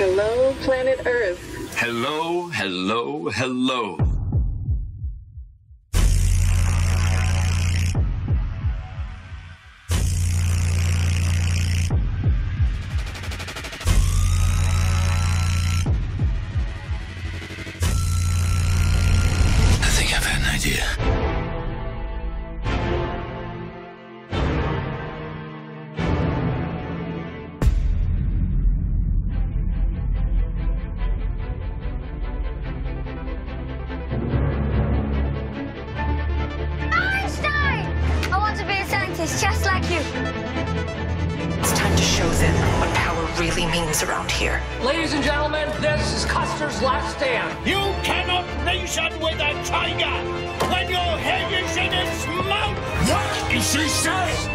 Hello, planet Earth. Hello, hello, hello. I think I've had an idea. Just like you. It's time to show them what power really means around here. Ladies and gentlemen, this is Custer's last stand. You cannot reason with a tiger when your head is in its mouth. What is she saying?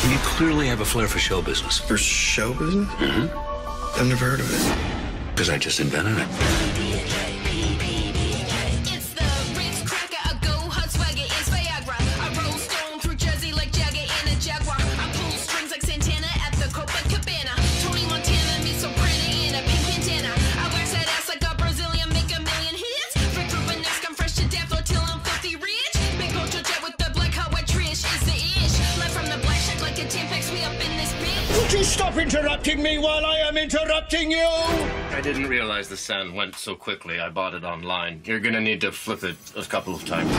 You clearly have a flair for show business. For show business? Mm-hmm. I've never heard of it. Because I just invented it. It's the Ritz cracker, a go hot swagger, it's Viagra. I roll stone through Jersey like Jagger in a Jaguar. I pull strings like Santana at the Copacabana. Tony Montana, me so pretty in a pink bandana. I wax that ass like a Brazilian, make a million hits. Rick Rubenesque, I'm fresh to death or till I'm filthy rich. Big Mojo Jet with the black hot white Trish is the ish. Left from the black shack like a Tampax, we up in this bitch. Would you stop interrupting me while I am interrupting you? I didn't realize the sound went so quickly. I bought it online. You're gonna need to flip it a couple of times.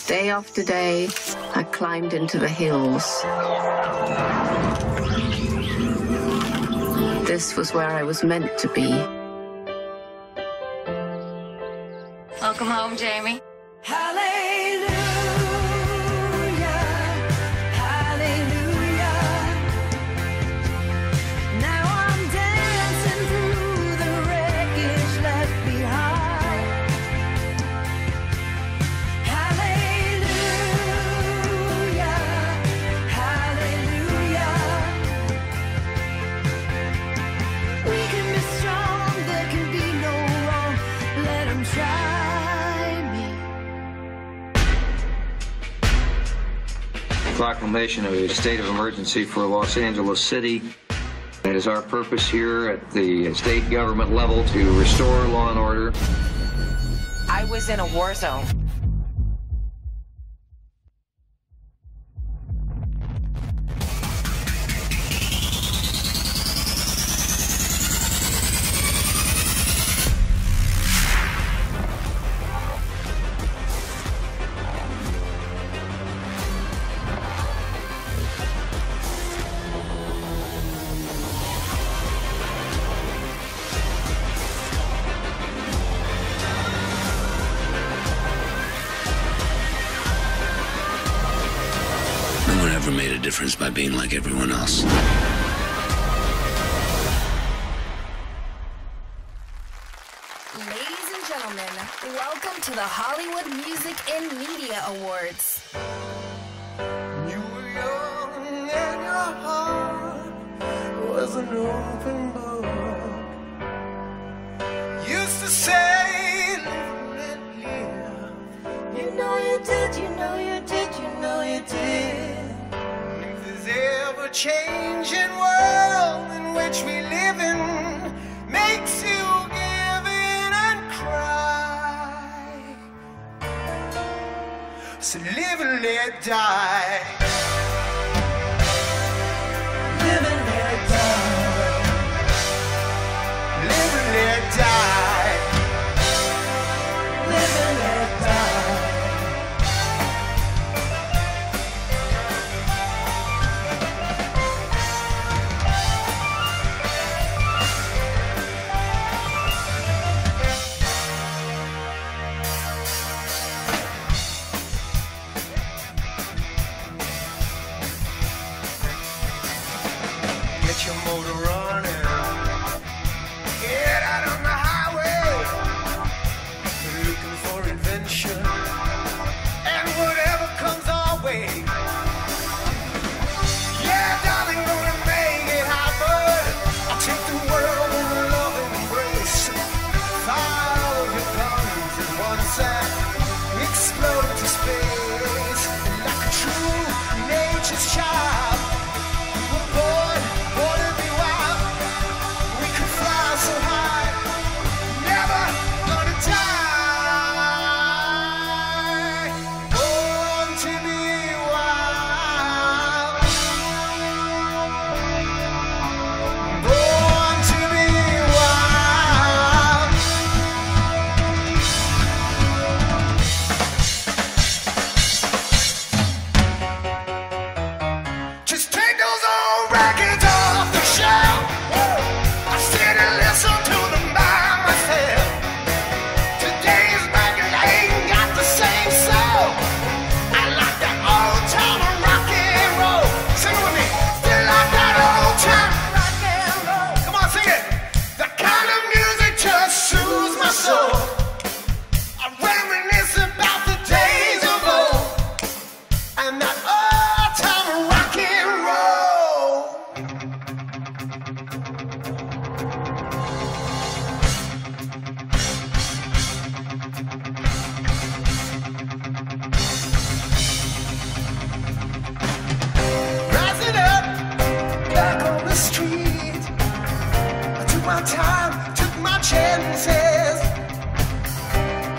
Day after day, I climbed into the hills. This was where I was meant to be. Welcome home, Jamie. Hallelujah, hallelujah. Now I'm dancing through the wreckage left behind. Hallelujah, hallelujah. We can be strong, there can be no wrong. Let 'em try me. Proclamation of a state of emergency for Los Angeles City. It is our purpose here at the state government level to restore law and order. I was in a war zone. No one ever made a difference by being like everyone else. Ladies and gentlemen, welcome to the Hollywood Music and Media Awards. You were young and your heart was an open book. Used to say, live and let live. You know you did, you know you did, you know you did. If this ever-changing world in which we live in makes you give in and cry, so live and let die. Live and let die. Live and let die. Live and let die. motor running. Get out on the highway, looking for adventure, and whatever comes our way. Yeah, darling, gonna make it happen. I'll take the world in a loving embrace. Fire all of your guns at one side, explode into space like a true nature's child. We're born to be wild. We can fly so high, never gonna die. Born to be wild. Born to be wild. Just take those old records off the shelf. I sit and listen to them by myself. Today's record ain't got the same soul. I like that old time rock and roll. Sing it with me. Still like that old time rock and roll. Come on, sing it. That kind of music just soothes my soul. I reminisce about the days of old and that old time rock and roll. Rising up, back on the street. I took my time, took my chances.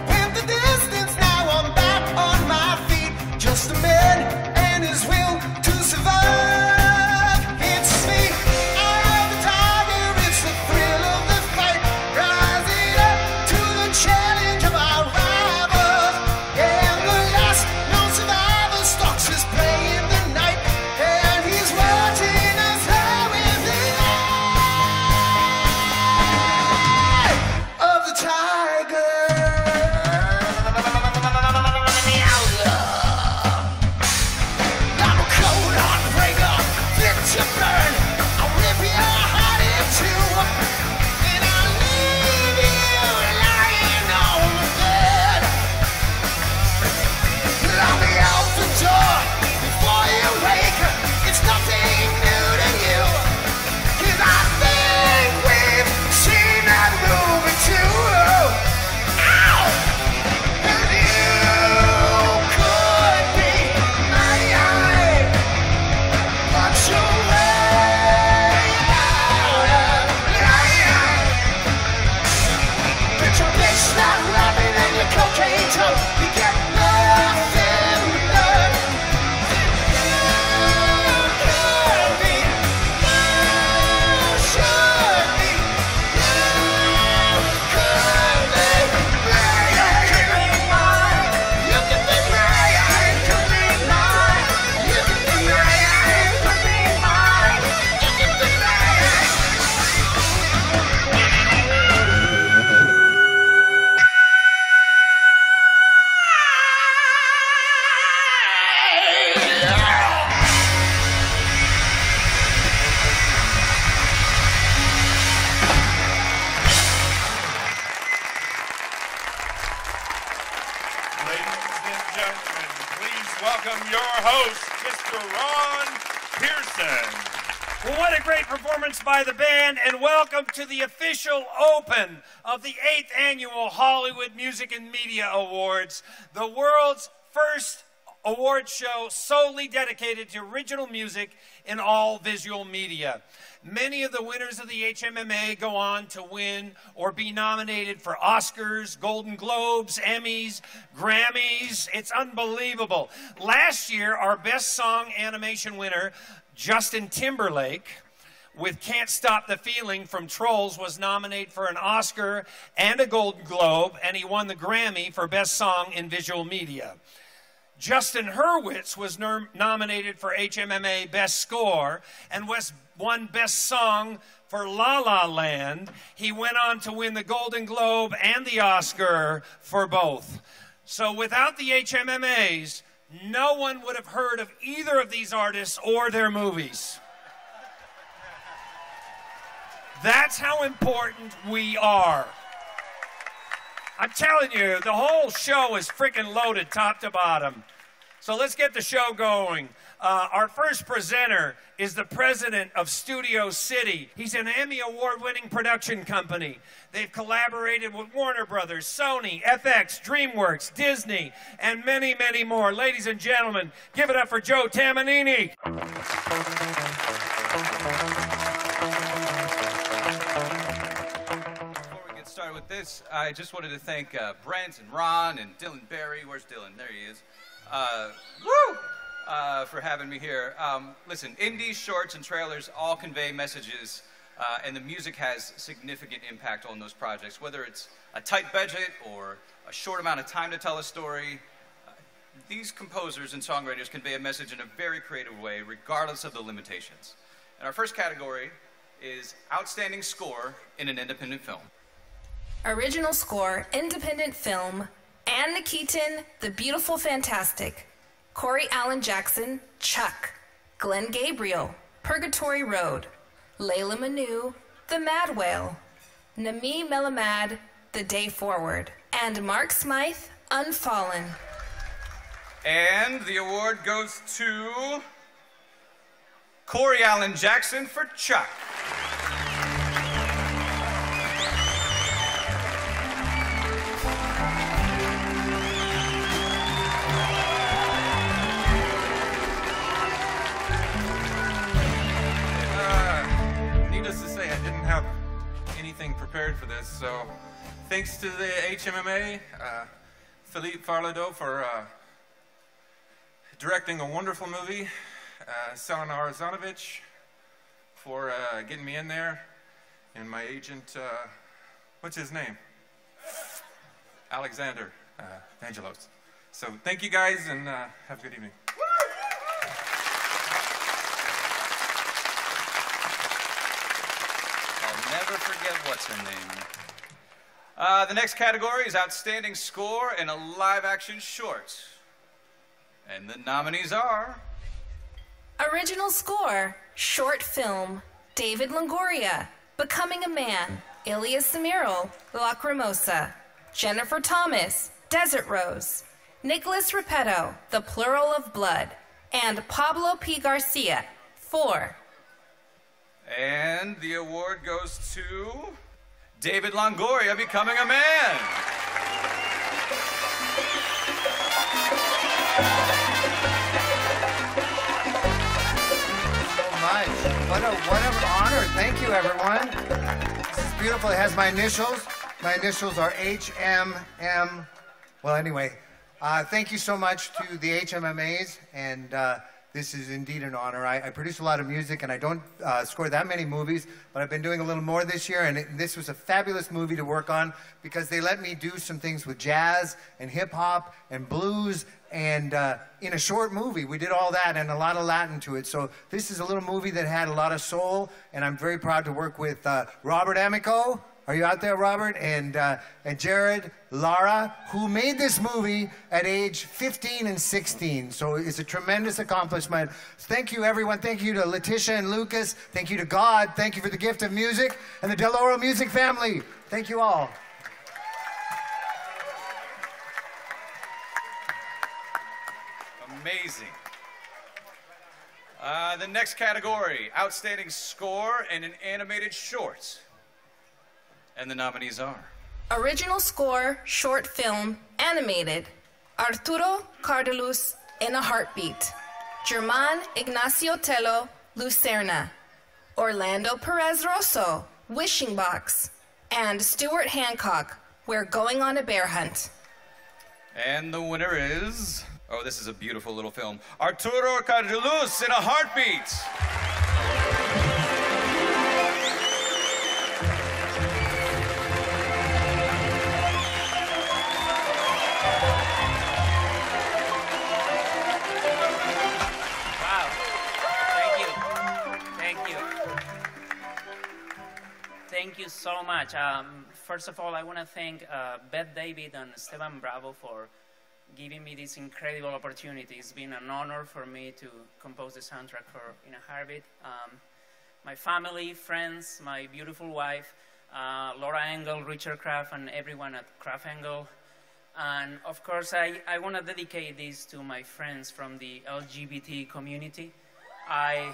Went the distance, now I'm back on my feet. Just a man and his will to survive. It's me, eye of the tiger, it's the thrill of the fight. Rising up to the challenge of our rivals. And the last known survivor stalks his prey in the night. And he's watching us all with the eye of the tiger. The outlaw. I'm a cold heartbreaker, fit to burn. I'll rip your heart in two, and I'll leave you lying on the bed. I'll be out the door before you wake. It's nothing new to you, 'cause I think we've seen that movie too. Ow! And you could be my eye, but you're way out of line. Put your bitch not rapping and your cocaine toe. You get nothing done. You could be, you should be, you could be mine. You could be mine. You could be mine. You could be mine. You could be mine. You could be mine. You could be mine. Ladies and gentlemen, please welcome your host, Mr. Ron Pearson. Well, what a great performance by the band, and welcome to the official open of the 8th Annual Hollywood Music and Media Awards, the world's first award show solely dedicated to original music in all visual media. Many of the winners of the HMMA go on to win or be nominated for Oscars, Golden Globes, Emmys, Grammys. It's unbelievable. Last year, our Best Song Animation winner, Justin Timberlake, with Can't Stop the Feeling from Trolls, was nominated for an Oscar and a Golden Globe, and he won the Grammy for Best Song in Visual Media. Justin Hurwitz was nominated for HMMA Best Score and won Best Song for La La Land. He went on to win the Golden Globe and the Oscar for both. So without the HMMAs, no one would have heard of either of these artists or their movies. That's how important we are. I'm telling you, the whole show is freaking loaded top to bottom. So let's get the show going. Our first presenter is the president of Studio City. He's an Emmy Award-winning production company. They've collaborated with Warner Brothers, Sony, FX, DreamWorks, Disney, and many, many more. Ladies and gentlemen, give it up for Joe Tamanini. Start with this. I just wanted to thank Brent and Ron and Dylan Barry. Where's Dylan? There he is. For having me here. Listen, indie shorts and trailers all convey messages, and the music has significant impact on those projects. Whether it's a tight budget or a short amount of time to tell a story, these composers and songwriters convey a message in a very creative way, regardless of the limitations. And our first category is Outstanding Score in an Independent Film. Original Score, Independent Film, Anne Keaton, The Beautiful Fantastic, Corey Allen Jackson, Chuck, Glenn Gabriel, Purgatory Road, Layla Manu, The Mad Whale, Nami Melamad, The Day Forward, and Mark Smythe, Unfallen. And the award goes to Corey Allen Jackson for Chuck. Prepared for this, so thanks to the HMMA, Philippe Farlado for directing a wonderful movie, Selena Arzanovich for getting me in there, and my agent, what's his name? Alexander Vangelos. So thank you guys, and have a good evening. Never forget what's her name. The next category is Outstanding Score in a Live-Action Short. And the nominees are... Original Score, Short Film, David Longoria, Becoming a Man, Ilias Samiral, Lacrimosa, Jennifer Thomas, Desert Rose, Nicholas Repetto, The Plural of Blood, and Pablo P. Garcia, 4. And the award goes to David Longoria, Becoming a Man. So much. What an honor. Thank you, everyone. This is beautiful. It has my initials. My initials are HMM. Well, anyway, thank you so much to the HMMAs, and this is indeed an honor. I produce a lot of music, and I don't score that many movies, but I've been doing a little more this year, and this was a fabulous movie to work on because they let me do some things with jazz and hip-hop and blues, and in a short movie, we did all that and a lot of Latin to it. So this is a little movie that had a lot of soul, and I'm very proud to work with Robert Amico. Are you out there, Robert? And Jared, Lara, who made this movie at age 15 and 16. So it's a tremendous accomplishment. Thank you, everyone. Thank you to Letitia and Lucas. Thank you to God. Thank you for the gift of music and the Del Oro Music family. Thank you all. Amazing. The next category, Outstanding Score in an Animated Short. And the nominees are... Original Score, Short Film, Animated, Arturo Cardellus, In a Heartbeat, German Ignacio Tello, Lucerna, Orlando Perez Rosso, Wishing Box, and Stuart Hancock, We're Going on a Bear Hunt. And the winner is... Oh, this is a beautiful little film. Arturo Cardellus, In a Heartbeat. Thank you so much. First of all, I want to thank Beth David and Esteban Bravo for giving me this incredible opportunity. It's been an honor for me to compose the soundtrack for In a Heartbeat. my family, friends, my beautiful wife, Laura Engel, Richard Kraft, and everyone at Kraft Engel. And of course, I want to dedicate this to my friends from the LGBT community. I'm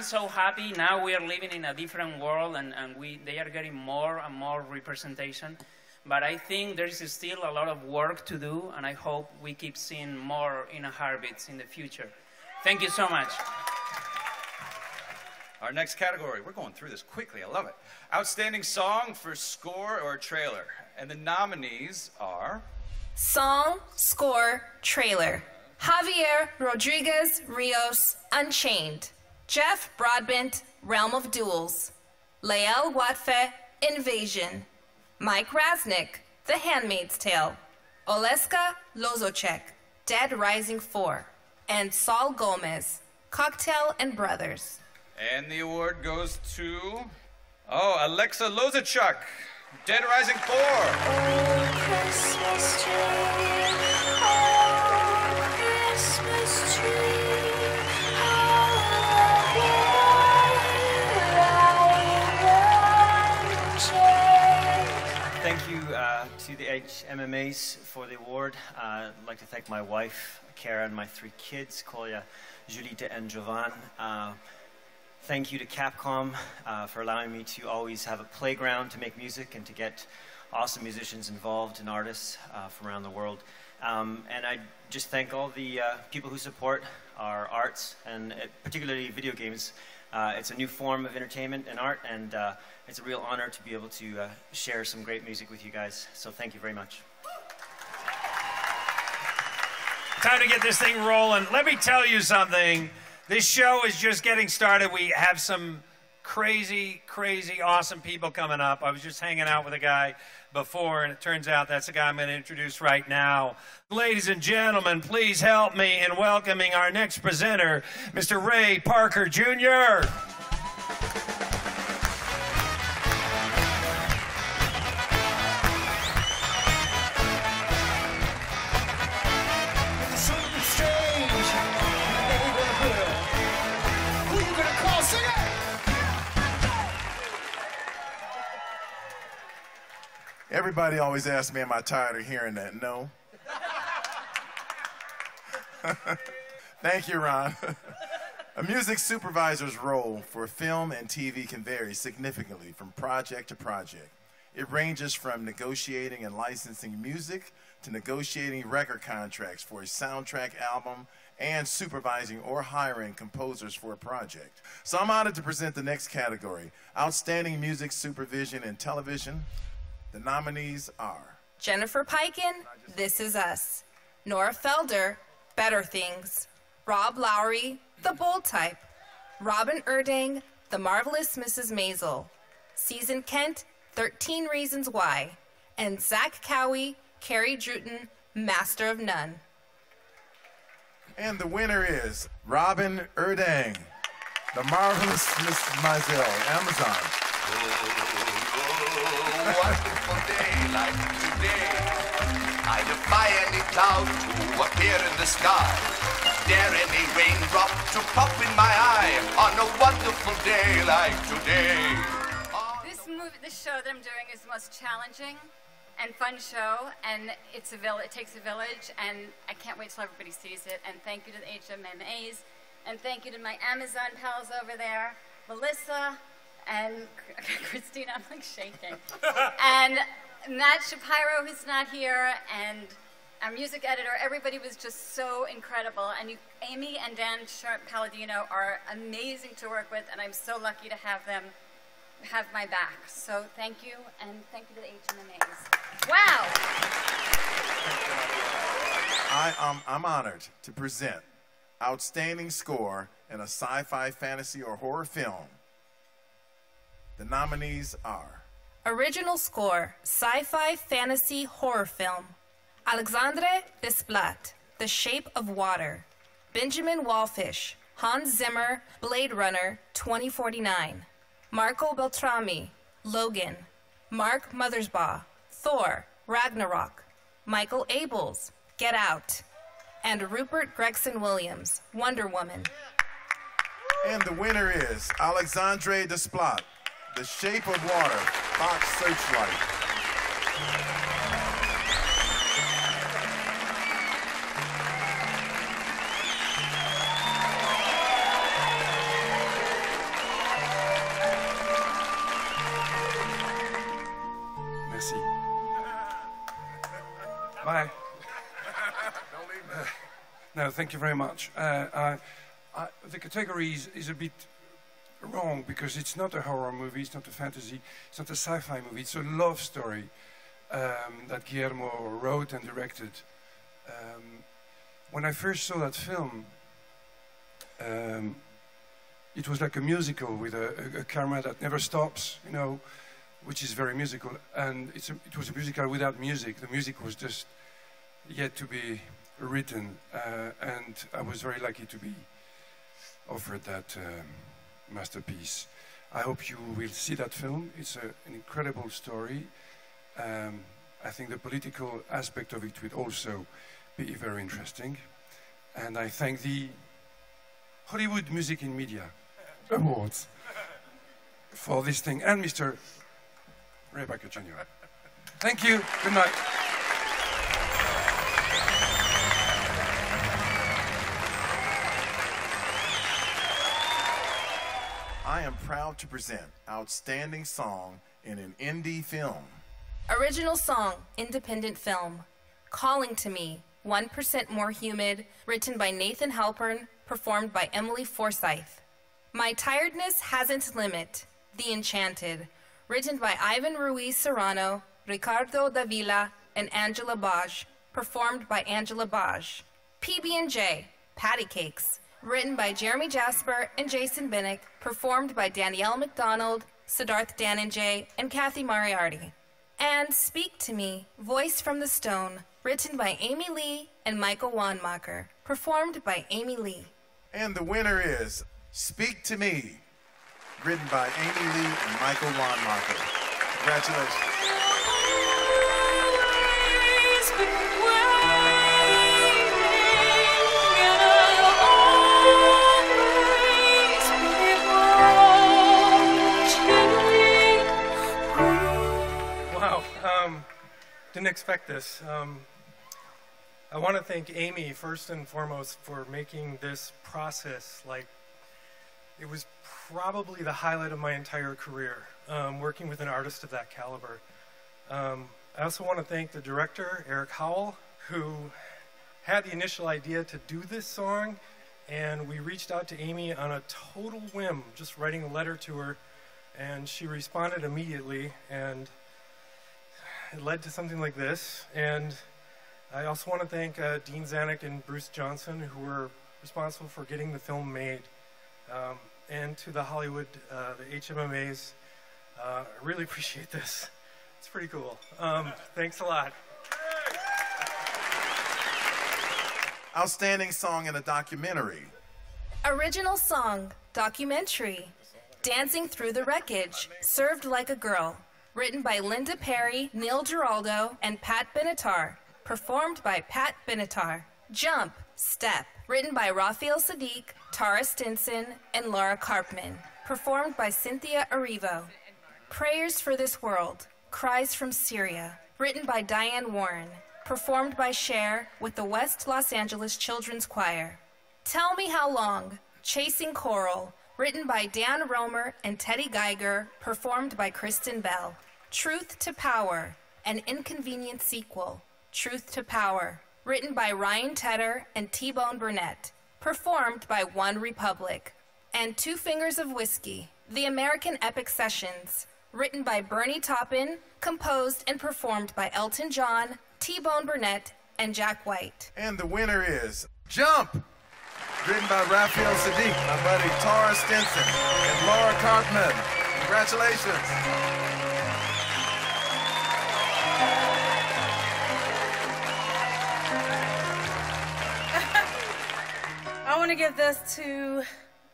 so happy now we are living in a different world, and they are getting more and more representation. But I think there is still a lot of work to do, and I hope we keep seeing more In a Heartbeat in the future. Thank you so much. Our next category, we're going through this quickly, I love it. Outstanding Song for Score or Trailer. And the nominees are... Song, Score, Trailer. Javier Rodriguez Rios, Unchained. Jeff Broadbent, Realm of Duels. Lael Watfe, Invasion. Mike Raznick, The Handmaid's Tale. Oleska Lozochek, Dead Rising 4. And Saul Gomez, Cocktail and Brothers. And the award goes to... Oh, Alexa Lozochuk, Dead Rising 4. Oh, Christmas tree. Oh, Christmas tree. Thank you to the HMMAs for the award. I'd like to thank my wife, Kara, and my 3 kids, Kolya, Julita, and Jovan. Thank you to Capcom for allowing me to always have a playground to make music and to get awesome musicians involved and artists from around the world. And I just thank all the people who support our arts, and particularly video games. It's a new form of entertainment and art, and it's a real honor to be able to share some great music with you guys. So thank you very much. Time to get this thing rolling. Let me tell you something. This show is just getting started. We have some crazy, crazy, awesome people coming up. I was just hanging out with a guy before, and it turns out that's the guy I'm going to introduce right now. Ladies and gentlemen, please help me in welcoming our next presenter, Mr. Ray Parker, Jr. Everybody always asks me, am I tired of hearing that? No. Thank you, Ron. A music supervisor's role for film and TV can vary significantly from project to project. It ranges from negotiating and licensing music to negotiating record contracts for a soundtrack album and supervising or hiring composers for a project. So I'm honored to present the next category, Outstanding Music Supervision in Television. The nominees are Jennifer Peiken, This Is Us. Nora Felder, Better Things. Rob Lowry, The Bold Type. Robin Erding, The Marvelous Mrs. Maisel. Season Kent, 13 Reasons Why. And Zach Cowie, Carrie Druten, Master of None. And the winner is Robin Erding, The Marvelous Mrs. Maisel, Amazon. Wonderful day like today. I defy any cloud to appear in the sky. Dare any raindrop to pop in my eye on a wonderful day like today. This show that I'm doing is the most challenging and fun show, and it takes a village, and I can't wait till everybody sees it. And thank you to the HMMAs, and thank you to my Amazon pals over there, Melissa, and Christina, I'm like shaking. And Matt Shapiro, who's not here, and our music editor, everybody was just so incredible. And Amy and Dan Palladino are amazing to work with, and I'm so lucky to have them have my back. So thank you, and thank you to the HMMAs. Wow! I'm honored to present Outstanding Score in a Sci-Fi, Fantasy, or Horror Film. The nominees are Original Score, Sci-Fi, Fantasy, Horror Film. Alexandre Desplat, The Shape of Water. Benjamin Wallfish, Hans Zimmer, Blade Runner 2049. Marco Beltrami, Logan. Mark Mothersbaugh, Thor, Ragnarok. Michael Abels, Get Out. And Rupert Gregson Williams, Wonder Woman. And the winner is Alexandre Desplat, The Shape of Water, Fox Searchlight. Merci. Bye. No, thank you very much. The category is a bit wrong because it's not a horror movie, it's not a fantasy, it's not a sci-fi movie, it's a love story that Guillermo wrote and directed. When I first saw that film, it was like a musical with a camera that never stops, you know, which is very musical, and it was a musical without music. The music was just yet to be written, and I was very lucky to be offered that masterpiece. I hope you will see that film. It's an incredible story. I think the political aspect of it will also be very interesting. And I thank the Hollywood Music in Media Awards for this thing, and Mr. Rebecca Jr. Thank you. Good night. I am proud to present Outstanding Song in an Indie Film. Original song, independent film. Calling to Me, 1% More Humid, written by Nathan Halpern, performed by Emily Forsyth. My Tiredness Hasn't Limit, The Enchanted, written by Ivan Ruiz Serrano, Ricardo Davila, and Angela Baj, performed by Angela Baj. PB&J, Patty Cakes, written by Jeremy Jasper and Jason Binnick, performed by Danielle McDonald, Siddharth Dhananjay, and Kathy Moriarty. And Speak to Me, Voice from the Stone, written by Amy Lee and Michael Wanmacher, performed by Amy Lee. And the winner is Speak to Me, written by Amy Lee and Michael Wanmacher. Congratulations. Didn't expect this. I want to thank Amy first and foremost for making this process like it was probably the highlight of my entire career, working with an artist of that caliber. I also want to thank the director, Eric Howell, who had the initial idea to do this song, and we reached out to Amy on a total whim, just writing a letter to her, and she responded immediately, and it led to something like this. And I also want to thank Dean Zanuck and Bruce Johnson, who were responsible for getting the film made. And to the Hollywood, the HMMAs, I really appreciate this. It's pretty cool. Thanks a lot. Outstanding Song in a Documentary. Original song, documentary. Dancing Through the Wreckage, Served Like a Girl, written by Linda Perry, Neil Giraldo, and Pat Benatar, performed by Pat Benatar. Jump, Step, written by Raphael Sadiq, Tara Stinson, and Laura Karpman, performed by Cynthia Erivo. Prayers for This World, Cries from Syria, written by Diane Warren, performed by Cher with the West Los Angeles Children's Choir. Tell Me How Long, Chasing Coral, written by Dan Romer and Teddy Geiger, performed by Kristen Bell. Truth to Power, an inconvenient sequel, Truth to Power, written by Ryan Tedder and T-Bone Burnett, performed by One Republic. And Two Fingers of Whiskey, The American Epic Sessions, written by Bernie Taupin, composed and performed by Elton John, T-Bone Burnett, and Jack White. And the winner is Jump, written by Raphael Sadiq, my buddy Tara Stinson, and Laura Karpman. Congratulations. I want to give this to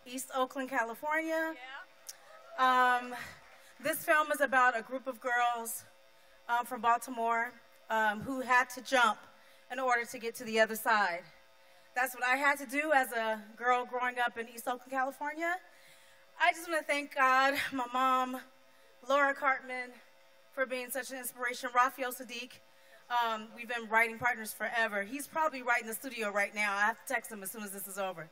East Oakland, California. This film is about a group of girls from Baltimore who had to jump in order to get to the other side. That's what I had to do as a girl growing up in East Oakland, California. I just want to thank God, my mom, Laura Cartman, for being such an inspiration. Raphael Sadiq, we've been writing partners forever. He's probably right in the studio right now. I have to text him as soon as this is over.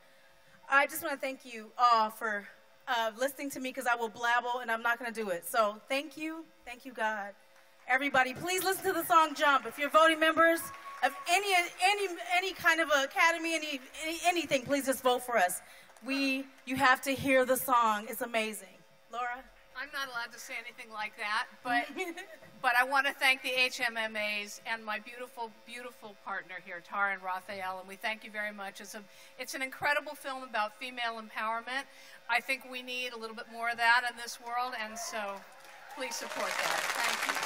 I just want to thank you all for listening to me, because I will blabble and I'm not going to do it. So thank you, God. Everybody, please listen to the song Jump. If you're voting members of any kind of academy, anything, please just vote for us. You have to hear the song. It's amazing. Laura? I'm not allowed to say anything like that, but I want to thank the HMMAs and my beautiful, beautiful partner here, Tara and Raphael, and we thank you very much. It's an incredible film about female empowerment. I think we need a little bit more of that in this world, and so please support that. Thank you.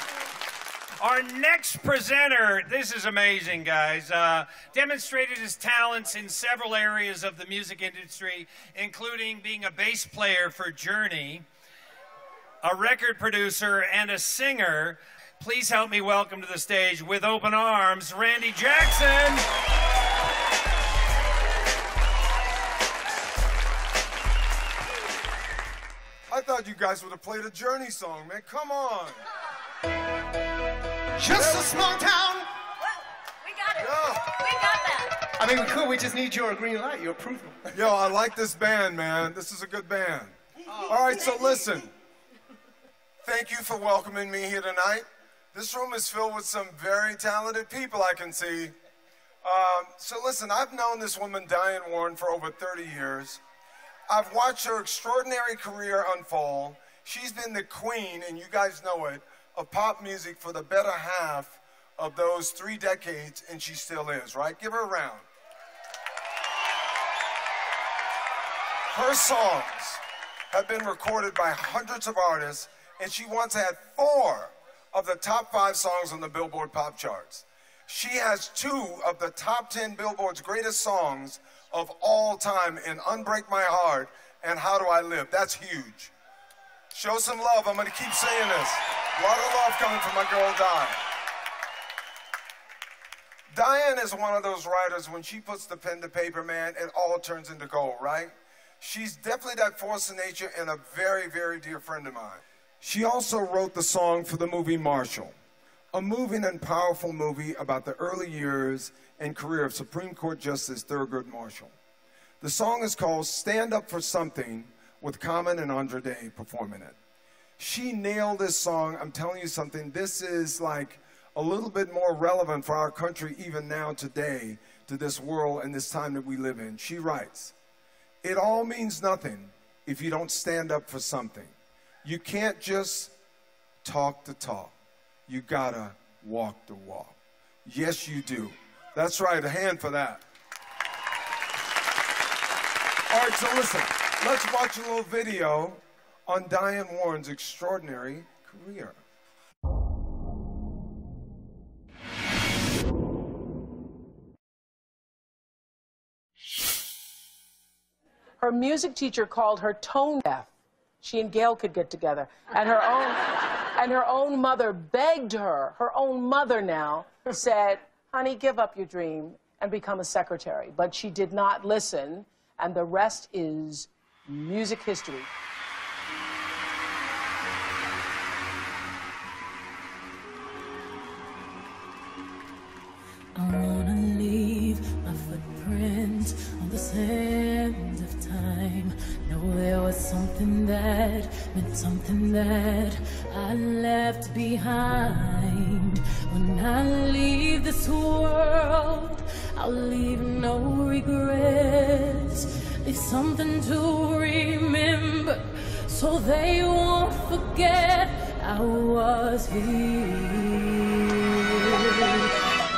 Our next presenter, this is amazing, guys, demonstrated his talents in several areas of the music industry, including being a bass player for Journey, a record producer, and a singer. Please help me welcome to the stage, with open arms, Randy Jackson. I thought you guys would have played a Journey song, man. Come on. Just a small town. We got it. Yo. We got that. I mean, we could. We just need your green light, your approval. Yo, I like this band, man. This is a good band. All right, so listen. Thank you for welcoming me here tonight. This room is filled with some very talented people, I can see. So listen, I've known this woman, Diane Warren, for over 30 years. I've watched her extraordinary career unfold. She's been the queen, and you guys know it, of pop music for the better half of those 3 decades, and she still is, right? Give her a round. Her songs have been recorded by hundreds of artists, and she once had 4 of the top 5 songs on the Billboard pop charts. She has 2 of the top 10 Billboard's greatest songs of all time in Unbreak My Heart and How Do I Live. That's huge. Show some love. I'm going to keep saying this. A lot of love coming from my girl, Diane. Diane is one of those writers, when she puts the pen to paper, man, it all turns into gold, right? She's definitely that force of nature and a very, very dear friend of mine. She also wrote the song for the movie Marshall, a moving and powerful movie about the early years and career of Supreme Court Justice Thurgood Marshall. The song is called Stand Up for Something, with Common and Andra Day performing it. She nailed this song. I'm telling you something, this is like a little bit more relevant for our country even now today, to this world and this time that we live in. She writes, "It all means nothing if you don't stand up for something. You can't just talk the talk. You gotta walk the walk." Yes, you do. That's right, a hand for that. All right, so listen, let's watch a little video on Diane Warren's extraordinary career. Her music teacher called her tone deaf. She and Gail could get together. And her own mother begged her, her own mother now, said, "Honey, give up your dream and become a secretary." But she did not listen, and the rest is music history. I wanna leave my footprints on the sand of time. Know there was something that meant something that I left behind. When I leave this world, I'll leave no regrets. Leave something to remember, so they won't forget I was here.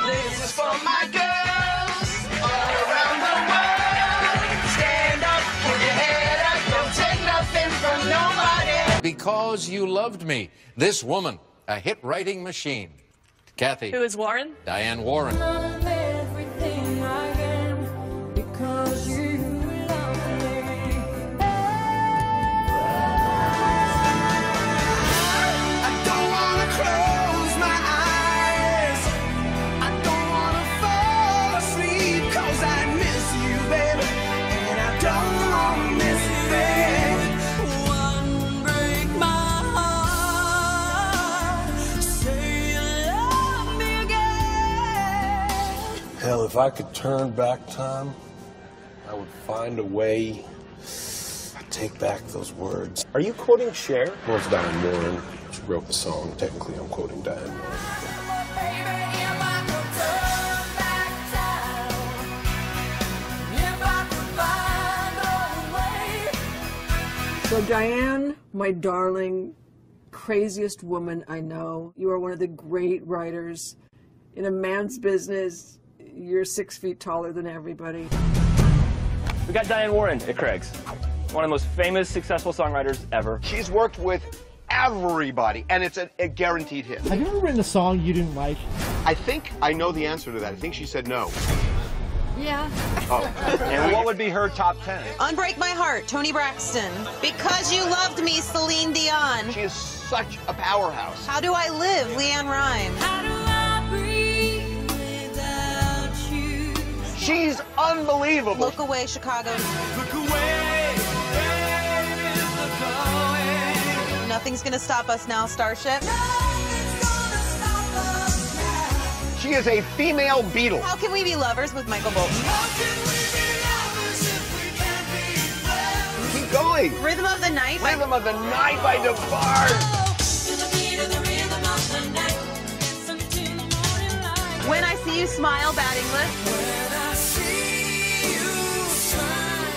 This is for my girls all around the world. Stand up, put your head up, don't take nothing from nobody. Because You Loved Me. This woman, a hit writing machine. Kathy. Who is Warren? Diane Warren. Everything I am, because you love me. I don't wanna close my eyes. I don't wanna fall asleep, 'cause I miss If I could turn back time, I would find a way to take back those words. Are you quoting Cher? Well, it's Diane Warren. She wrote the song. Technically, I'm quoting Diane Warren. So Diane, my darling, craziest woman I know. You are one of the great writers. In a man's business, you're 6 feet taller than everybody. We got Diane Warren at Craig's, one of the most famous, successful songwriters ever. She's worked with everybody, and it's a guaranteed hit. Have you ever written a song you didn't like? I think I know the answer to that. I think she said no. Yeah. Oh. And what would be her top 10? Unbreak My Heart, Toni Braxton. Because You Loved Me, Celine Dion. She is such a powerhouse. How Do I Live, Leanne Rimes. How do I breathe without you? She's unbelievable. Look Away, Chicago. Look away, baby, look away. Nothing's Gonna Stop Us Now, Starship. She is a female Beatle. How Can We Be Lovers with Michael Bolton. Keep going. Rhythm of the Night. Rhythm of the Night by DeBarge. When I See You Smile, Bad English. When I see you smile.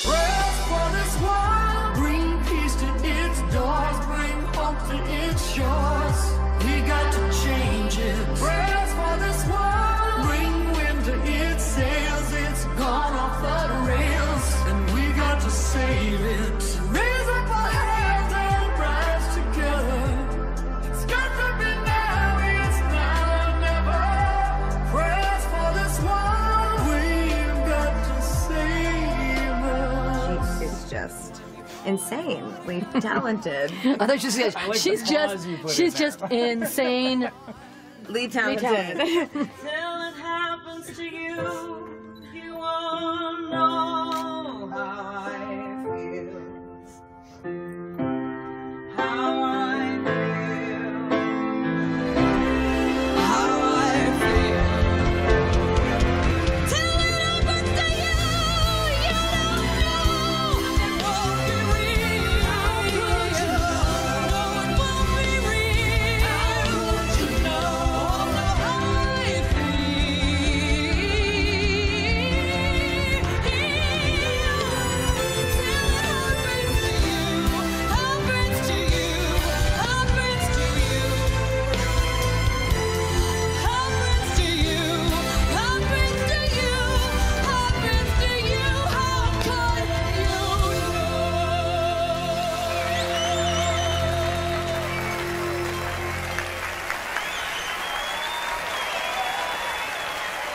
Prayers for this world. Bring peace to its doors. Bring hope to its shores. We got to change it. Prayers for this world. Bring wind to its sails. It's gone off the rails, and we got to save it. Raise up our hands and rise together. It's got to be now. It's now or never. Prayers for this world. We've got to save us. She is just insanely talented. I thought she said she's just insane. Lead talented. Till it happens to you, you won't know how I feel. How I feel. How I feel. Till it happens to you, you don't know. It won't be real. How could you know? It won't be real. How could you know how I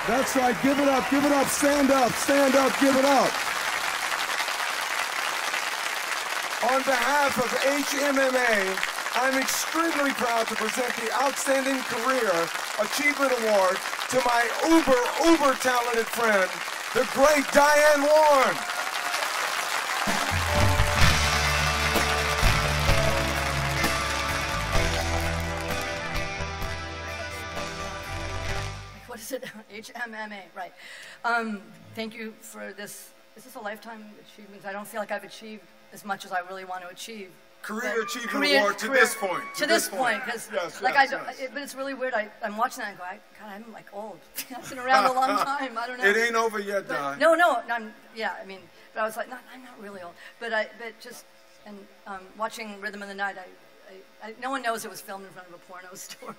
That's right. Give it up. Give it up. Stand up. Stand up. Give it up. On behalf of HMMA, I'm extremely proud to present the Outstanding Career Achievement Award to my uber talented friend, the great Diane Warren. What is it? HMMA, right. Thank you for this. Is this a lifetime achievement? I don't feel like I've achieved as much as I really want to achieve. Career Achievement Award to this point. To this point, because Yes, like yes, but it's really weird. I'm watching that and go, God, I'm like old. I've been around a long time. I don't know. It ain't over yet, Di. No, I mean, but I was like, no, I'm not really old. But watching Rhythm of the Night, no one knows it was filmed in front of a porno store.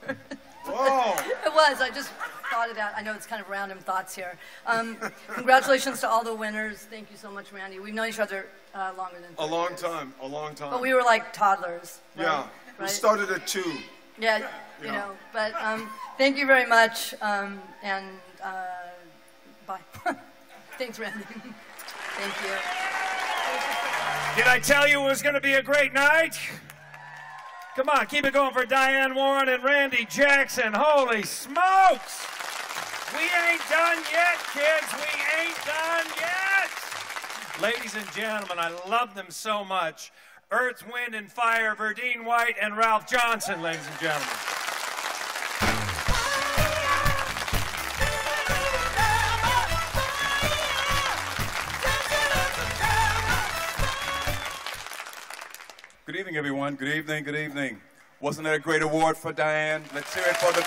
Whoa! It was. I just thought of that. I know it's kind of random thoughts here. Congratulations to all the winners. Thank you so much, Randy. We've known each other longer than 30 A long years. time. But we were like toddlers. Right? Yeah. We Right? started at 2. Yeah, you know. But thank you very much, and bye. Thanks, Randy. Thank you. Did I tell you it was going to be a great night? Come on, keep it going for Diane Warren and Randy Jackson. Holy smokes! We ain't done yet, kids. We ain't done yet. Ladies and gentlemen, I love them so much. Earth, Wind, and Fire, Verdine White, and Ralph Johnson, ladies and gentlemen. evening, everyone. Good evening, good evening. Wasn't that a great award for Diane? Let's hear it for the...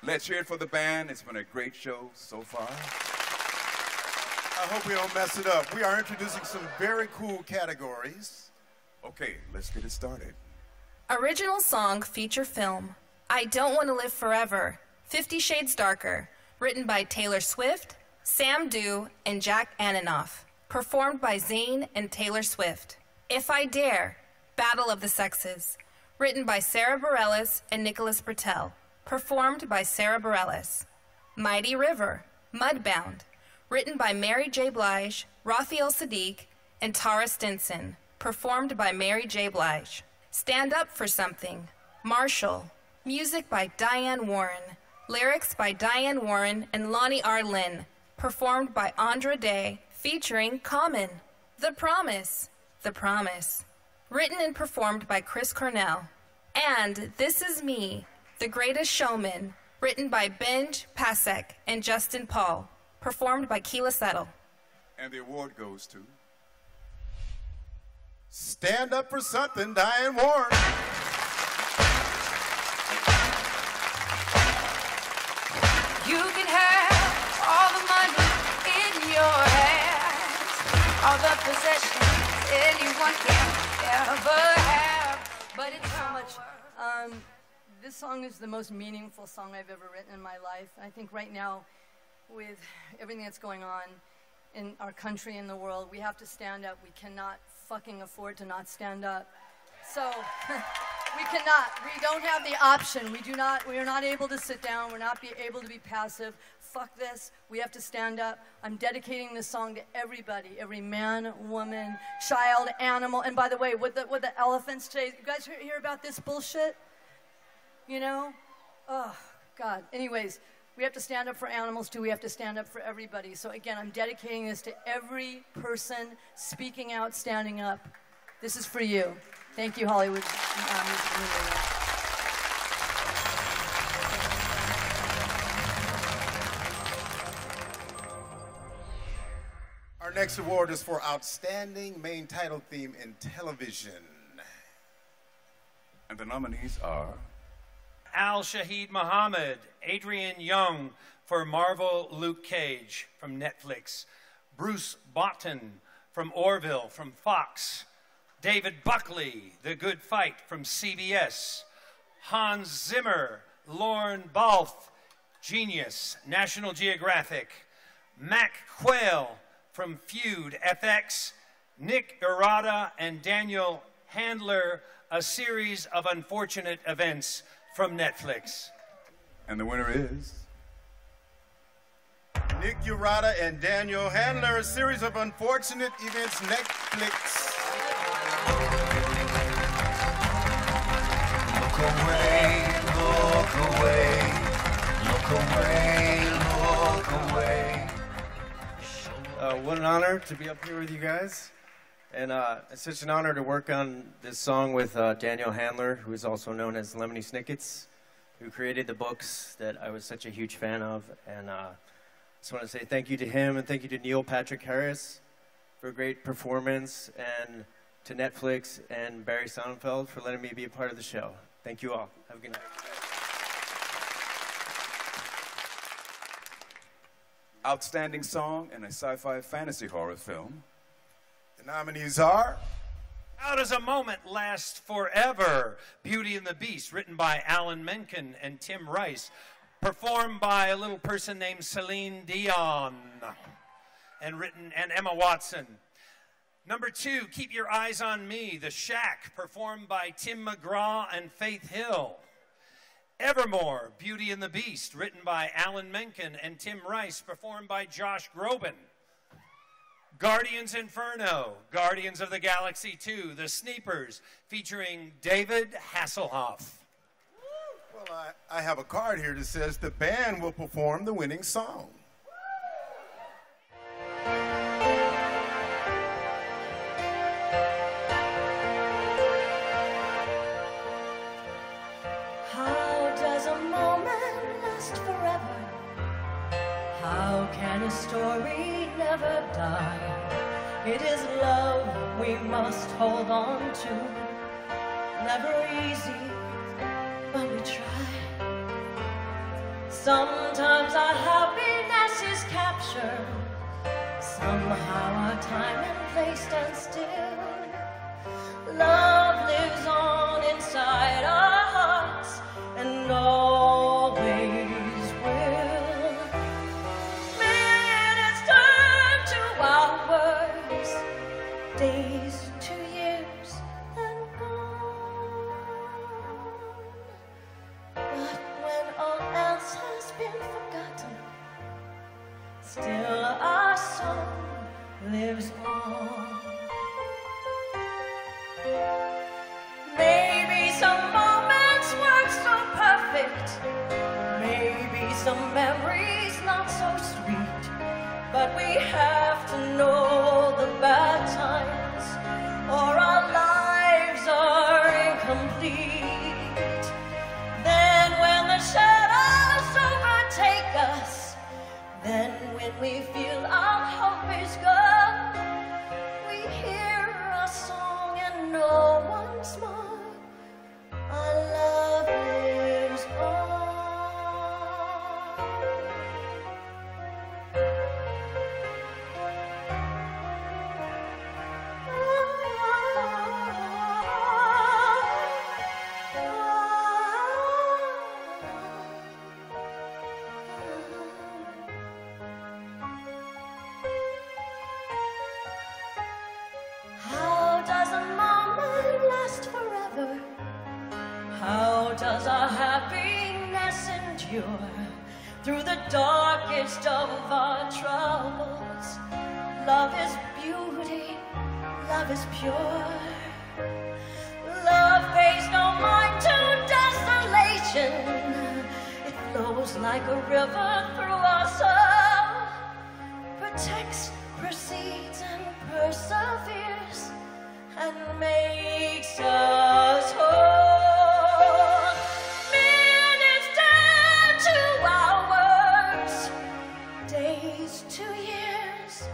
Let's hear it for the band. It's been a great show so far. I hope we don't mess it up. We are introducing some very cool categories. Okay, let's get it started. Original Song Feature Film. I Don't Want to Live Forever, 50 Shades Darker, written by Taylor Swift, Sam Dew, and Jack Antonoff, performed by Zayn and Taylor Swift. If I Dare, Battle of the Sexes, written by Sarah Bareilles and Nicholas Britell, performed by Sarah Bareilles. Mighty River, Mudbound, written by Mary J. Blige, Raphael Saadiq, and Tara Stinson, performed by Mary J. Blige. Stand Up for Something, Marshall, music by Diane Warren, lyrics by Diane Warren and Lonnie R. Lynn, performed by Andra Day, featuring Common. The Promise, written and performed by Chris Cornell. And This Is Me, The Greatest Showman, written by Benj Pasek and Justin Paul, performed by Keela Settle. And the award goes to... Stand Up for Something, Diane Warren. You can have all the money in your hands, all the possessions anyone can ever have, but it's so much. This song is the most meaningful song I've ever written in my life. I think right now, with everything that's going on in our country and the world, we have to stand up. We cannot fucking afford to not stand up. So we cannot. We don't have the option. We are not able to sit down. We're not able to be passive. Fuck this. We have to stand up. I'm dedicating this song to everybody, every man, woman, child, animal. And by the way, with the elephants today, you guys hear about this bullshit? You know? Oh, God. Anyways, we have to stand up for animals too. We have to stand up for everybody. So again, I'm dedicating this to every person speaking out, standing up. This is for you. Thank you, Hollywood Music Media. Our next award is for Outstanding Main Title Theme in Television. And the nominees are... Al Shahid Muhammad, Adrian Young for Marvel Luke Cage from Netflix, Bruce Botton from Orville from Fox, David Buckley, The Good Fight from CBS, Hans Zimmer, Lorne Balfe, Genius, National Geographic, Mac Quayle from Feud, FX, Nick Irada and Daniel Handler, A Series of Unfortunate Events from Netflix. And the winner is... Nick Urata and Daniel Handler, A Series of Unfortunate Events, Netflix. Look away, look away, look away, look away. What an honor to be up here with you guys. And it's such an honor to work on this song with Daniel Handler, who is also known as Lemony Snickets, who created the books that I was such a huge fan of. And I just want to say thank you to him and thank you to Neil Patrick Harris for a great performance, and to Netflix and Barry Sonnenfeld for letting me be a part of the show. Thank you all. Have a good night. Outstanding Song in a Sci-Fi Fantasy Horror Film. The nominees are... How Does a Moment Last Forever? Beauty and the Beast, written by Alan Menken and Tim Rice, performed by a little person named Celine Dion, and Emma Watson. Number 2, Keep Your Eyes on Me, The Shack, performed by Tim McGraw and Faith Hill. Evermore, Beauty and the Beast, written by Alan Menken and Tim Rice, performed by Josh Groban. Guardians Inferno, Guardians of the Galaxy 2, The Sneepers, featuring David Hasselhoff. Well, I have a card here that says the band will perform the winning song. How does a moment last forever? How can a story never die? It is love we must hold on to. Never easy, but we try. Sometimes our happiness is captured. Somehow our time and place stand still. Love lives on inside our hearts and always will. Minutes turn to hours, days to years and gone. But when all else has been forgotten, still our song lives on. Maybe some moments weren't so perfect, maybe some memories not so sweet, but we have to know the bad times or our lives are incomplete. Then when the shadows overtake us, then when we feel our hope is gone, we hear a song and know once more our love lives on. How does a moment last forever? How does our happiness endure through the darkest of our troubles? Love is beauty, love is pure. Love pays no mind to desolation. It flows like a river through our soul, protects, precedes, and perseveres, and makes us whole. Minutes turn to hours, days to years,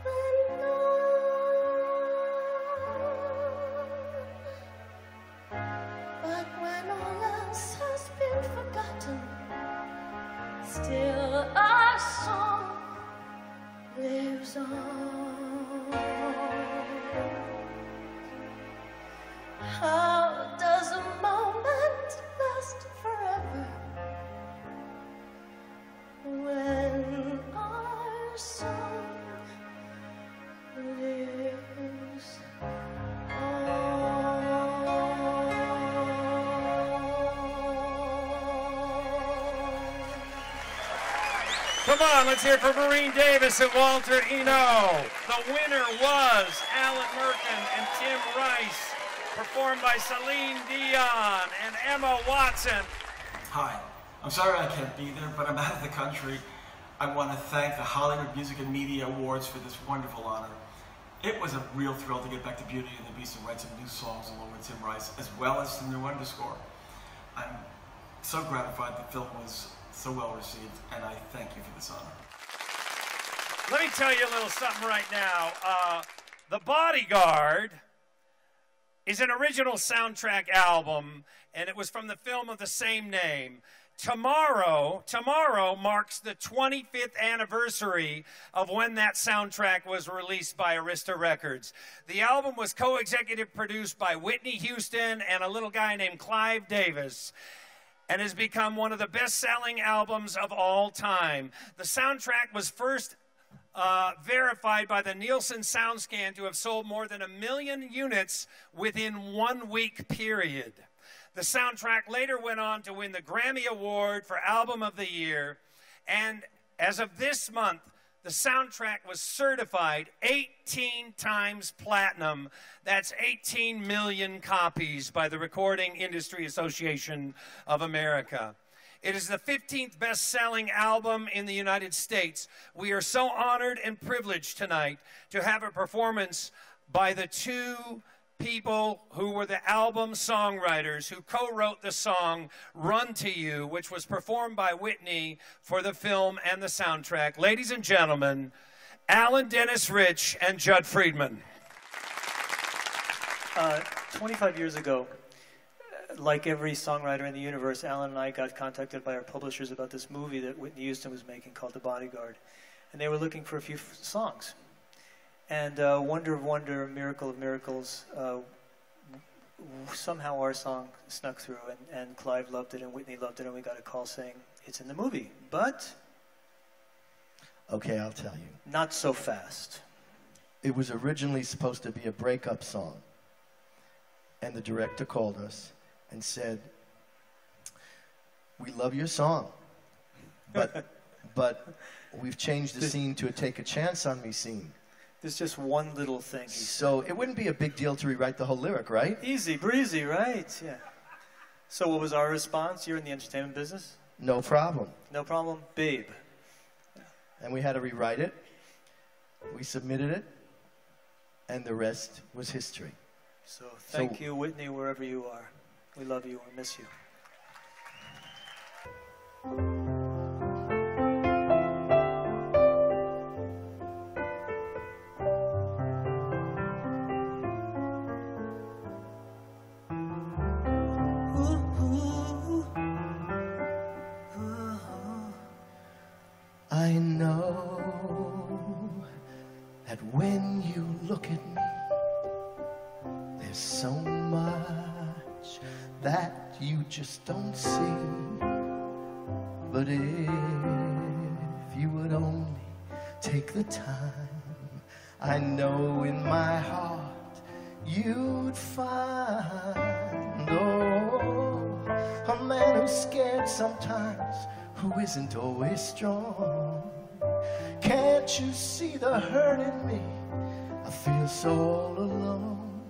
and on. But when all else has been forgotten, still our song lives on. How does a moment last forever when our song lives Come on, let's hear it for Maureen Davis and Walter Eno. The winner was Alan Merkin and Tim Rice, performed by Celine Dion and Emma Watson. Hi, I'm sorry I can't be there, but I'm out of the country. I want to thank the Hollywood Music and Media Awards for this wonderful honor. It was a real thrill to get back to Beauty and the Beast and write some new songs along with Tim Rice, as well as the new underscore. I'm so gratified the film was so well received, and I thank you for this honor. Let me tell you a little something right now. The Bodyguard is an original soundtrack album, and it was from the film of the same name. Tomorrow marks the 25th anniversary of when that soundtrack was released by Arista Records. The album was co-executive produced by Whitney Houston and a little guy named Clive Davis, and has become one of the best-selling albums of all time. The soundtrack was first verified by the Nielsen SoundScan to have sold more than 1 million units within 1 week period. The soundtrack later went on to win the Grammy Award for Album of the Year, and as of this month, the soundtrack was certified 18 times platinum. That's 18 million copies by the Recording Industry Association of America. It is the 15th best-selling album in the United States. We are so honored and privileged tonight to have a performance by the two people who were the album songwriters who co-wrote the song Run to You, which was performed by Whitney for the film and the soundtrack. Ladies and gentlemen, Alan Dennis Rich and Judd Friedman. 25 years ago, like every songwriter in the universe, Alan and I got contacted by our publishers about this movie that Whitney Houston was making called The Bodyguard. And they were looking for a few songs. And Wonder of Wonder, Miracle of Miracles, somehow our song snuck through, and Clive loved it and Whitney loved it, and we got a call saying, it's in the movie, but... Okay, I'll tell you. Not so fast. It was originally supposed to be a breakup song. And the director called us and said, we love your song, but we've changed the scene to a Take a Chance on Me scene. There's just one little thing. So it wouldn't be a big deal to rewrite the whole lyric, right? Easy breezy, right? Yeah. So what was our response? You're in the entertainment business? No problem. No problem, babe. And we had to rewrite it. We submitted it, and the rest was history. So thank you, Whitney, wherever you are. We love you. We miss you. I know that when you look at me, there's so much that you just don't see. But if you would only take the time, I know in my heart you'd find, oh, a man who's scared sometimes, who isn't always strong. Can't you see the hurt in me? I feel so all alone.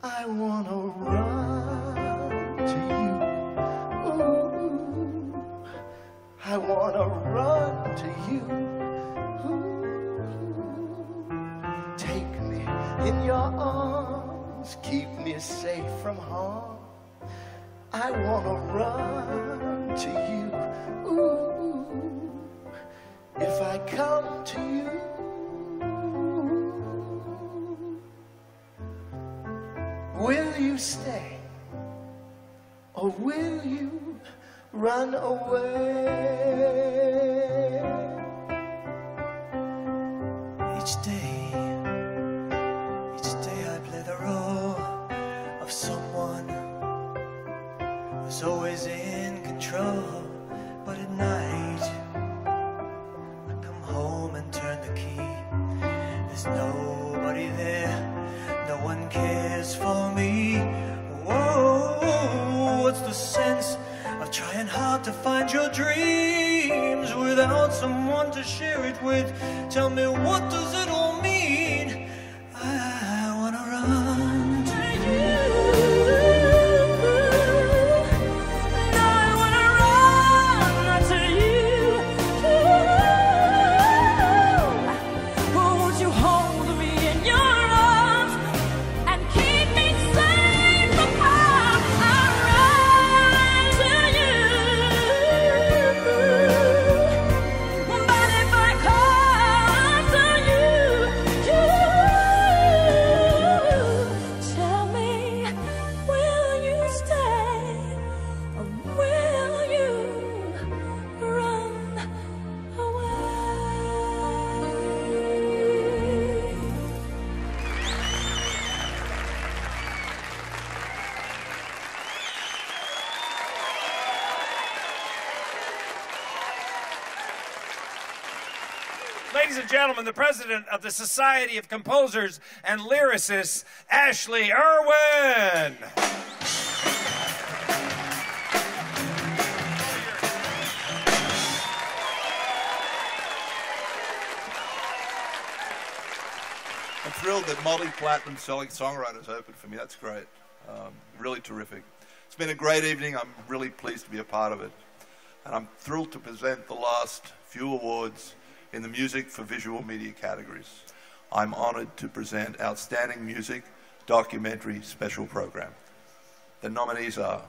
I wanna run to you. Ooh, I wanna run to you. Ooh, take me in your arms, keep me safe from harm. I wanna run to you. Ooh, if I come to you, will you stay, or will you run away? Each day I play the role of someone who's always in control. But at night, I come home and turn the key. There's nobody there, no one cares for me. Whoa, what's the sense of trying hard to find your dreams without someone to share it with? Tell me, what does it all mean? I wanna run to you. Ladies and gentlemen, the president of the Society of Composers and Lyricists, Ashley Irwin. I'm thrilled that multi-platinum selling songwriters opened for me. That's great. Really terrific. It's been a great evening. I'm really pleased to be a part of it. And I'm thrilled to present the last few awards in the music for visual media categories. I'm honored to present Outstanding Music Documentary Special Program. The nominees are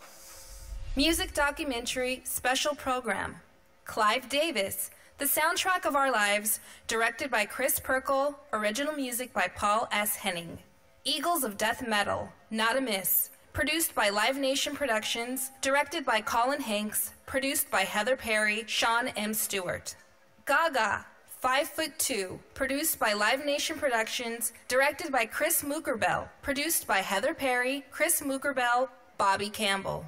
Music Documentary Special Program, Clive Davis, The Soundtrack of Our Lives, directed by Chris Perkle, original music by Paul S. Henning. Eagles of Death Metal, Not a Miss, produced by Live Nation Productions, directed by Colin Hanks, produced by Heather Perry, Sean M. Stewart. Gaga, 5'2", produced by Live Nation Productions, directed by Chris Mookerbell, produced by Heather Perry, Chris Mookerbell, Bobby Campbell.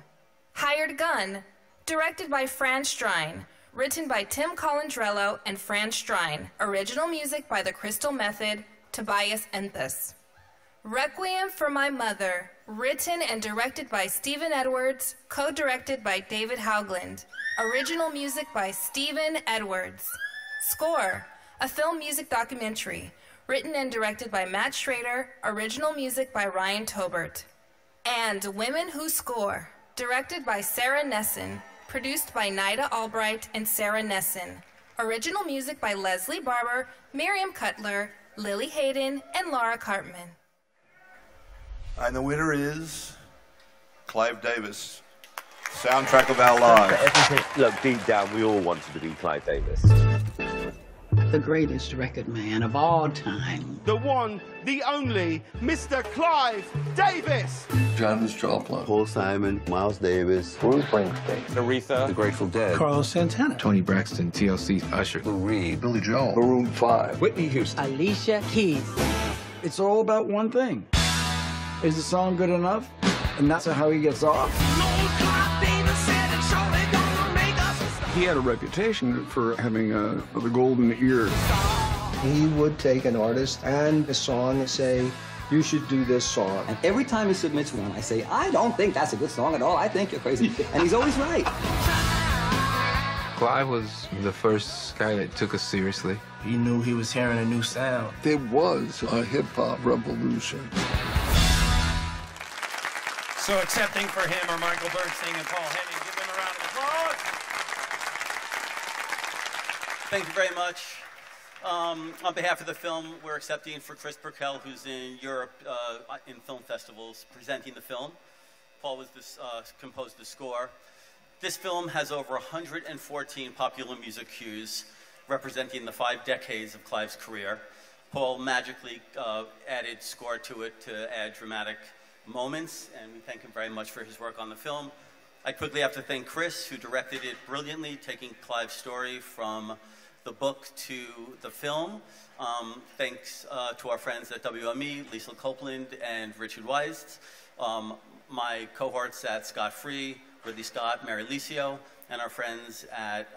Hired Gun, directed by Fran Strine, written by Tim Colandrello and Fran Strine, original music by The Crystal Method, Tobias Enthus. Requiem for My Mother, written and directed by Stephen Edwards, co-directed by David Haugland, original music by Stephen Edwards. Score, a film music documentary, written and directed by Matt Schrader, original music by Ryan Tobert. And Women Who Score, directed by Sarah Nesson, produced by Nida Albright and Sarah Nesson. Original music by Leslie Barber, Miriam Cutler, Lily Hayden, and Laura Cartman. And the winner is Clive Davis, Soundtrack of Our Lives. Look, deep down, we all wanted to be Clive Davis. The greatest record man of all time. The one, the only, Mr. Clive Davis. Janis Joplin, Paul Simon, Miles Davis, Bruce Springsteen, Aretha, The Grateful Dead, Carlos Santana, Tony Braxton, TLC, Usher, Lou Reed, Billy Joel, Maroon 5, Whitney Houston, Alicia Keys. It's all about one thing. Is the song good enough? And that's how he gets off. He had a reputation for having the golden ear. He would take an artist and a song and say, you should do this song. And every time he submits one, I say, I don't think that's a good song at all. I think you're crazy. And he's always right. Clive was the first guy that took us seriously. He knew he was hearing a new sound. There was a hip-hop revolution. So accepting for him are Michael Bernstein and Paul Henning. Give them a round of applause. Thank you very much. On behalf of the film, we're accepting for Chris Perkle, who's in Europe in film festivals, presenting the film. Paul was composed the score. This film has over 114 popular music cues representing the 5 decades of Clive's career. Paul magically added score to it to add dramatic moments, and we thank him very much for his work on the film. I quickly have to thank Chris, who directed it brilliantly, taking Clive's story from the book to the film. Thanks to our friends at WME, Lisa Copeland and Richard Weiss, my cohorts at Scott Free, Ridley Scott, Mary Licio, and our friends at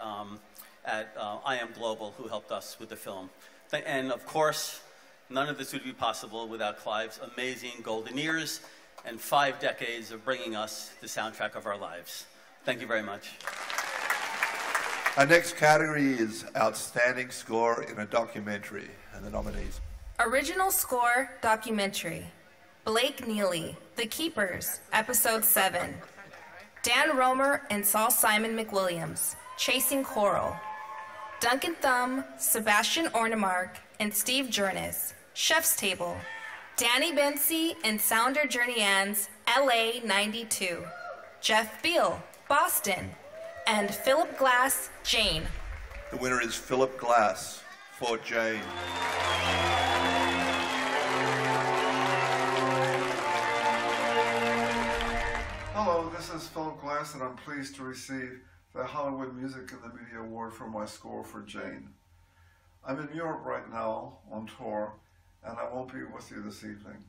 I Am Global, who helped us with the film. And of course, none of this would be possible without Clive's amazing golden ears and 5 decades of bringing us the soundtrack of our lives. Thank you very much. Our next category is Outstanding Score in a Documentary, and the nominees. Original Score Documentary. Blake Neely, The Keepers, Episode 7. Dan Romer and Saul Simon McWilliams, Chasing Coral. Duncan Thumb, Sebastian Ornemark, and Steve Jernis, Chef's Table. Danny Bensi and Sounder Journey-Ann's LA 92. Jeff Beal, Boston. And Philip Glass, Jane. The winner is Philip Glass for Jane. Hello, this is Philip Glass, and I'm pleased to receive the Hollywood Music and the Media Award for my score for Jane. I'm in Europe right now on tour, and I won't be with you this evening.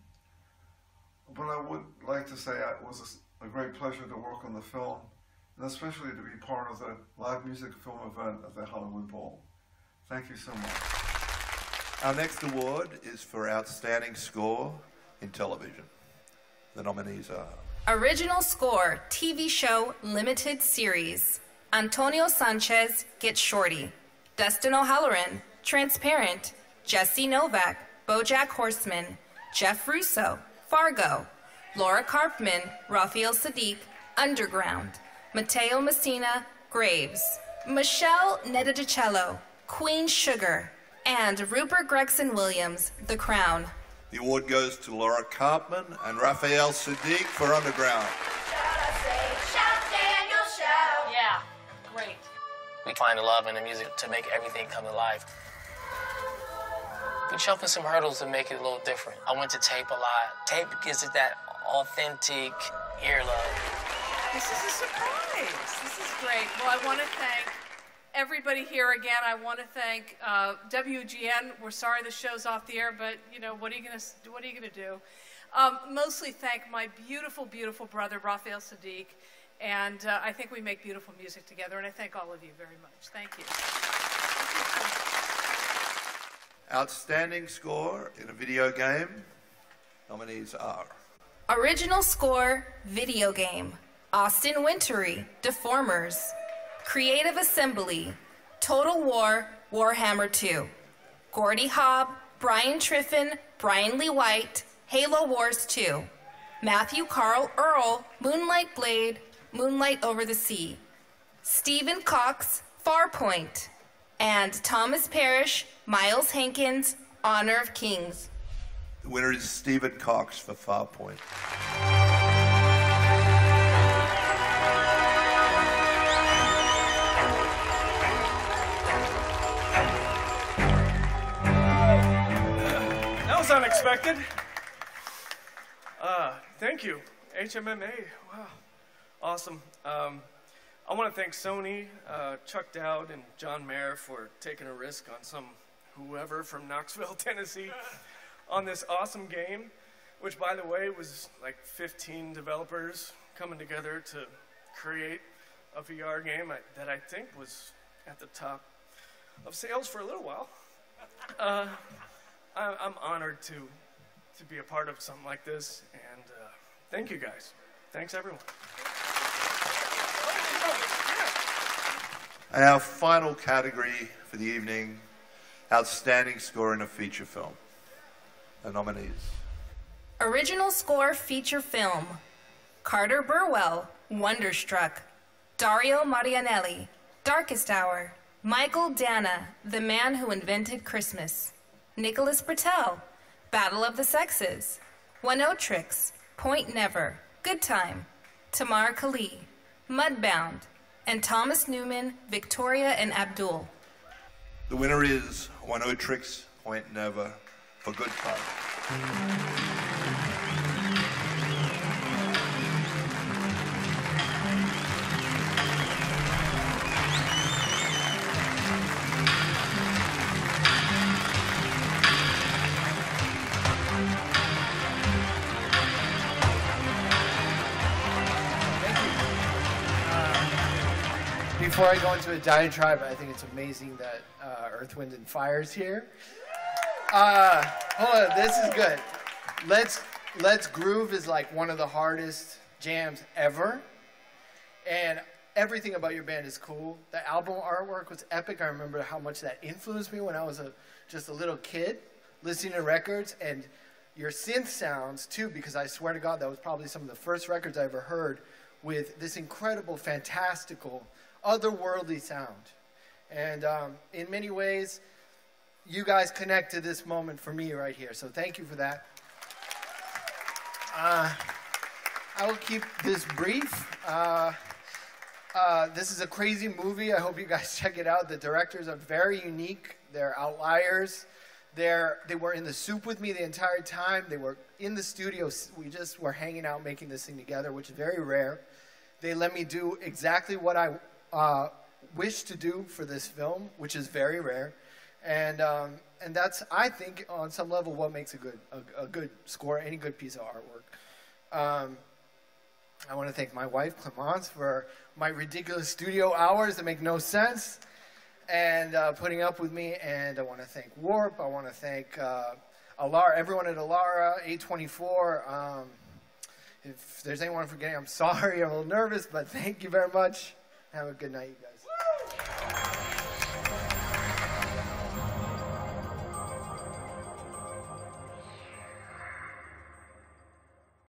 But I would like to say it was a great pleasure to work on the film, and especially to be part of the live music film event at the Hollywood Bowl. Thank you so much. Our next award is for Outstanding Score in Television. The nominees are... Original Score TV Show Limited Series. Antonio Sanchez, Get Shorty. Dustin O'Halloran, Transparent. Jesse Novak, BoJack Horseman. Jeff Russo, Fargo. Laura Karpman, Raphael Sadiq, Underground. Matteo Messina, Graves. Michelle Nedadicello, Queen Sugar. And Rupert Gregson Williams, The Crown. The award goes to Laura Karpman and Raphael Sadiq for Underground. Shout, Daniel, shout. Yeah, great. We find the love in the music to make everything come alive. We jumping some hurdles to make it a little different. I went to tape a lot. Tape gives it that authentic ear love. This is a surprise. This is great. Well, I want to thank everybody here again. I want to thank WGN. We're sorry the show's off the air, but you know what are you gonna do? Mostly thank my beautiful, beautiful brother Raphael Saadiq, and I think we make beautiful music together. And I thank all of you very much. Thank you. Outstanding score in a video game. Nominees are Original Score Video Game, Austin Wintory, Deformers, Creative Assembly, Total War, Warhammer 2, Gordy Hobb, Brian Triffin, Brian Lee White, Halo Wars 2, Matthew Carl Earl, Moonlight Blade, Moonlight Over the Sea, Stephen Cox, Farpoint, and Thomas Parrish, Miles Hankins, Honor of Kings. the winner is Stephen Cox for Farpoint. That was unexpected. Thank you, HMMA. Wow, awesome. I want to thank Sony, Chuck Dowd, and John Mayer for taking a risk on some whoever from Knoxville, Tennessee, on this awesome game, which, by the way, was like 15 developers coming together to create a VR game that I think was at the top of sales for a little while. I'm honored to be a part of something like this, and thank you guys. Thanks, everyone. And our final category for the evening, Outstanding Score in a Feature Film. The nominees. Original Score Feature Film, Carter Burwell, Wonderstruck, Dario Marianelli, Darkest Hour, Michael Dana, The Man Who Invented Christmas, Nicholas Bertel, Battle of the Sexes, Oneotrix, Point Never, Good Time, Tamar Kali, Mudbound, and Thomas Newman, Victoria, and Abdul. The winner is Oneotrix, Point Never, for Good Time. Before I go into a diatribe, I think it's amazing that Earth, Wind, and Fire is here. Hold on, this is good. Let's Groove is like one of the hardest jams ever. And everything about your band is cool. The album artwork was epic. I remember how much that influenced me when I was just a little kid listening to records. And your synth sounds, too, because I swear to God, that was probably some of the first records I ever heard with this incredible, fantastical, otherworldly sound. And in many ways, you guys connect to this moment for me right here. So thank you for that. I will keep this brief. This is a crazy movie. I hope you guys check it out. The directors are very unique. They're outliers. They were in the soup with me the entire time. They were in the studio. We just were hanging out making this thing together, which is very rare. They let me do exactly what I wish to do for this film, which is very rare. And that's, I think, on some level, what makes a good score, any good piece of artwork. I want to thank my wife, Clemence, for my ridiculous studio hours that make no sense and putting up with me. And I want to thank Warp. I want to thank Alara, everyone at Alara, A24. If there's anyone I'm forgetting, I'm sorry. I'm a little nervous, but thank you very much. Have a good night, you guys.